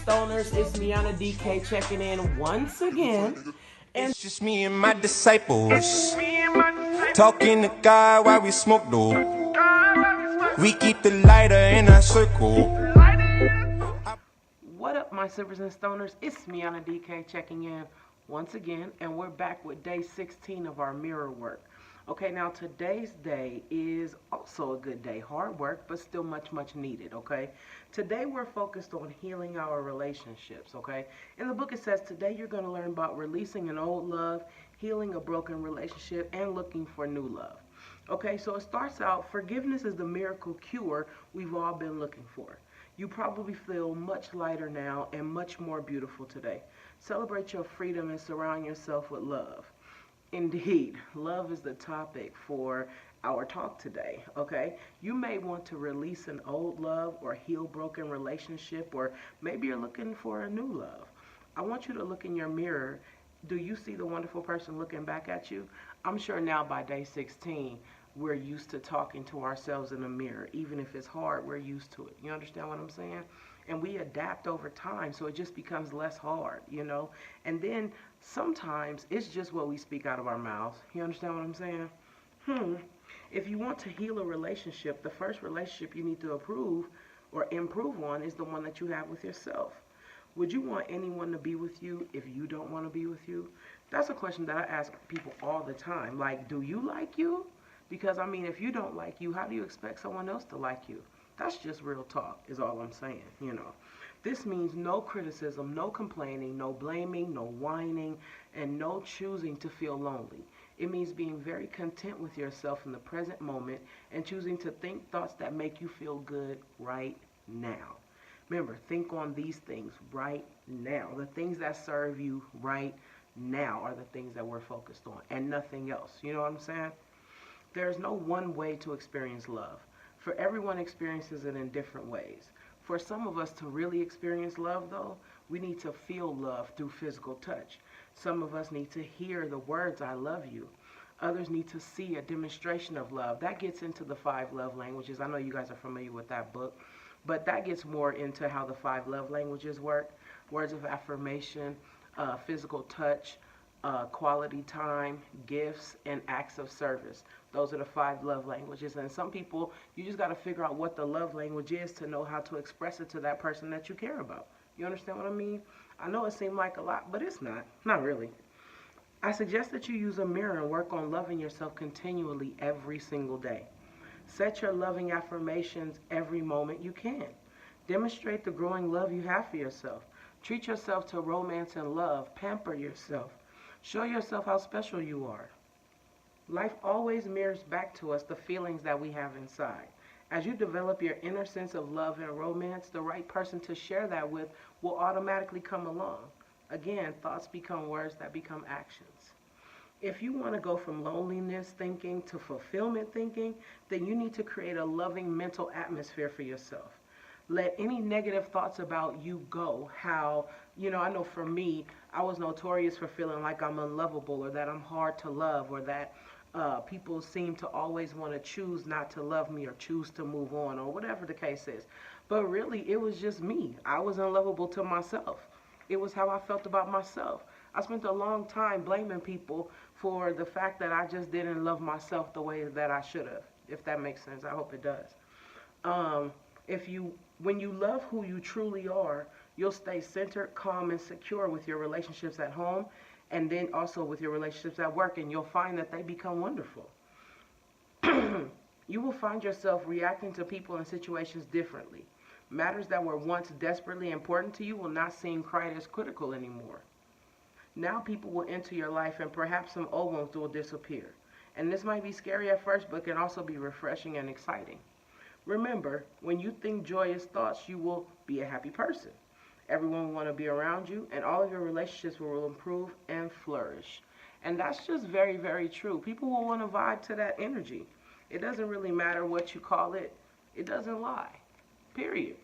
Stoners, it's Miana DK checking in once again. And it's just me and my disciples. Talking to God while we smoke dope. We keep the lighter in our circle. What up, my Sippers and Stoners? It's Miana DK checking in once again, and we're back with day 16 of our mirror work. Okay, now today's day is also a good day. Hard work, but still much needed, okay? Today we're focused on healing our relationships, okay? In the book it says today you're going to learn about releasing an old love, healing a broken relationship, and looking for new love. Okay, so it starts out, forgiveness is the miracle cure we've all been looking for. You probably feel much lighter now and much more beautiful today. Celebrate your freedom and surround yourself with love. Indeed, love is the topic for our talk today, okay? You may want to release an old love or heal broken relationship, or maybe you're looking for a new love. I want you to look in your mirror. Do you see the wonderful person looking back at you? I'm sure now by day 16, we're used to talking to ourselves in the mirror. Even if it's hard, we're used to it. You understand what I'm saying? And we adapt over time, so it just becomes less hard, you know? And then sometimes it's just what we speak out of our mouths. You understand what I'm saying? If you want to heal a relationship, the first relationship you need to improve on is the one that you have with yourself. Would you want anyone to be with you if you don't want to be with you? That's a question that I ask people all the time. Like, do you like you? Because, I mean, if you don't like you, how do you expect someone else to like you? That's just real talk, is all I'm saying, you know. This means no criticism, no complaining, no blaming, no whining, and no choosing to feel lonely. It means being very content with yourself in the present moment and choosing to think thoughts that make you feel good right now. Remember, think on these things right now. The things that serve you right now are the things that we're focused on and nothing else. You know what I'm saying? There's no one way to experience love. For everyone experiences it in different ways. For some of us to really experience love, though, we need to feel love through physical touch. Some of us need to hear the words, I love you. Others need to see a demonstration of love. That gets into the 5 love languages. I know you guys are familiar with that book, but that gets more into how the 5 love languages work. Words of affirmation, physical touch, quality time, gifts, and acts of service. Those are the 5 love languages. And some people, you just got to figure out what the love language is to know how to express it to that person that you care about. You understand what I mean? I know it seemed like a lot, but it's not. Not really. I suggest that you use a mirror and work on loving yourself continually every single day. Set your loving affirmations every moment you can. Demonstrate the growing love you have for yourself. Treat yourself to romance and love. Pamper yourself. Show yourself how special you are. Life always mirrors back to us the feelings that we have inside. As you develop your inner sense of love and romance, the right person to share that with will automatically come along. Again, thoughts become words that become actions. If you want to go from loneliness thinking to fulfillment thinking, then you need to create a loving mental atmosphere for yourself. Let any negative thoughts about you go. How, I know for me, I was notorious for feeling like I'm unlovable or that I'm hard to love or that people seem to always want to choose not to love me or choose to move on or whatever the case is. But really, it was just me. I was unlovable to myself. It was how I felt about myself. I spent a long time blaming people for the fact that I just didn't love myself the way that I should have, if that makes sense. I hope it does. When you love who you truly are, you'll stay centered, calm, and secure with your relationships at home and then also with your relationships at work, and you'll find that they become wonderful. You will find yourself reacting to people and situations differently. Matters that were once desperately important to you will not seem quite as critical anymore. Now people will enter your life and perhaps some old ones will disappear. And this might be scary at first, but can also be refreshing and exciting. Remember, when you think joyous thoughts, you will be a happy person. Everyone will want to be around you, and all of your relationships will improve and flourish. And that's just very true. People will want to vibe to that energy. It doesn't really matter what you call it. It doesn't lie. Period.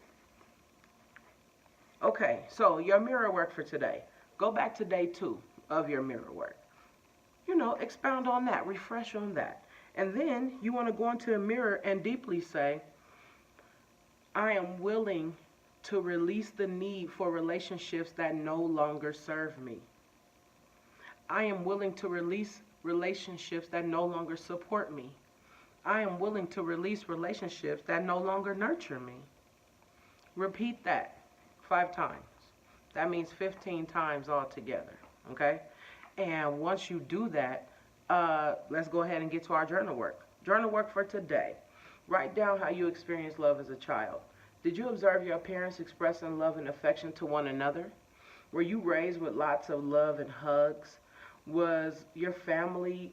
Okay, so your mirror work for today. Go back to day 2 of your mirror work. Expound on that. Refresh on that. And then you want to go into a mirror and deeply say, I am willing to release the need for relationships that no longer serve me. I am willing to release relationships that no longer support me. I am willing to release relationships that no longer nurture me. Repeat that 5 times. That means 15 times altogether, okay? And once you do that, let's go ahead and get to our journal work. Journal work for today. Write down how you experienced love as a child. Did you observe your parents expressing love and affection to one another? Were you raised with lots of love and hugs? Was your family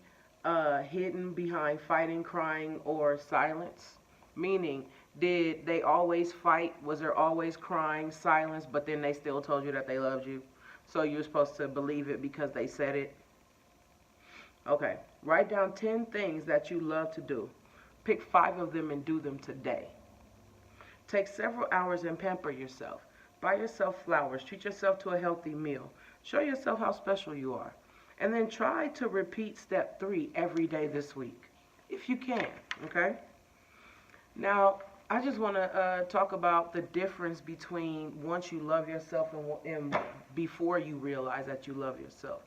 hidden behind fighting, crying, or silence? Meaning, did they always fight? Was there always crying, silence, but then they still told you that they loved you? So you're supposed to believe it because they said it? Okay, write down 10 things that you love to do. Pick 5 of them and do them today. Take several hours and pamper yourself. Buy yourself flowers. Treat yourself to a healthy meal. Show yourself how special you are. And then try to repeat step 3 every day this week, if you can, okay? Now, I just want to talk about the difference between once you love yourself and before you realize that you love yourself.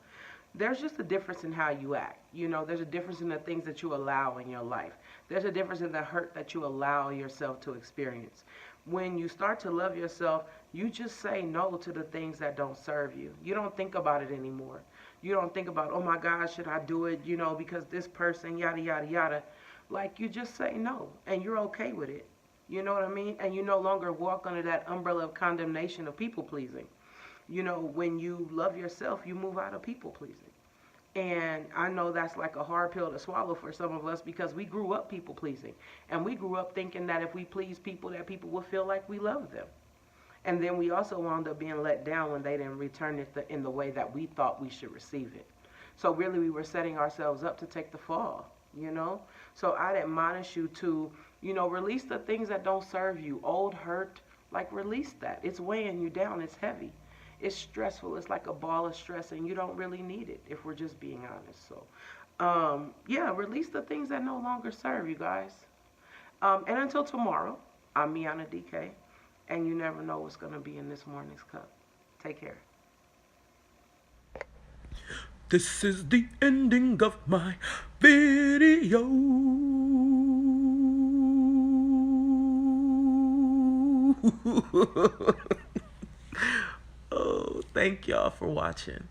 There's just a difference in how you act. You know, there's a difference in the things that you allow in your life. There's a difference in the hurt that you allow yourself to experience. When you start to love yourself, you just say no to the things that don't serve you. You don't think about it anymore. You don't think about, oh my God, should I do it, you know, because this person, yada, yada, yada. Like, you just say no, and you're okay with it. You know what I mean? And you no longer walk under that umbrella of condemnation of people pleasing. You know, when you love yourself, you move out of people pleasing. And I know that's like a hard pill to swallow for some of us because we grew up people pleasing. And we grew up thinking that if we please people, that people will feel like we love them. And then we also wound up being let down when they didn't return it in the way that we thought we should receive it. So really we were setting ourselves up to take the fall, you know. So I'd admonish you to, you know, release the things that don't serve you. Old hurt, like release that. It's weighing you down. It's heavy. It's stressful. It's like a ball of stress, and you don't really need it if we're just being honest. So, yeah, release the things that no longer serve you guys. And until tomorrow, I'm Miana DK, and you never know what's going to be in this morning's cup. Take care. This is the ending of my video. Oh, thank y'all for watching.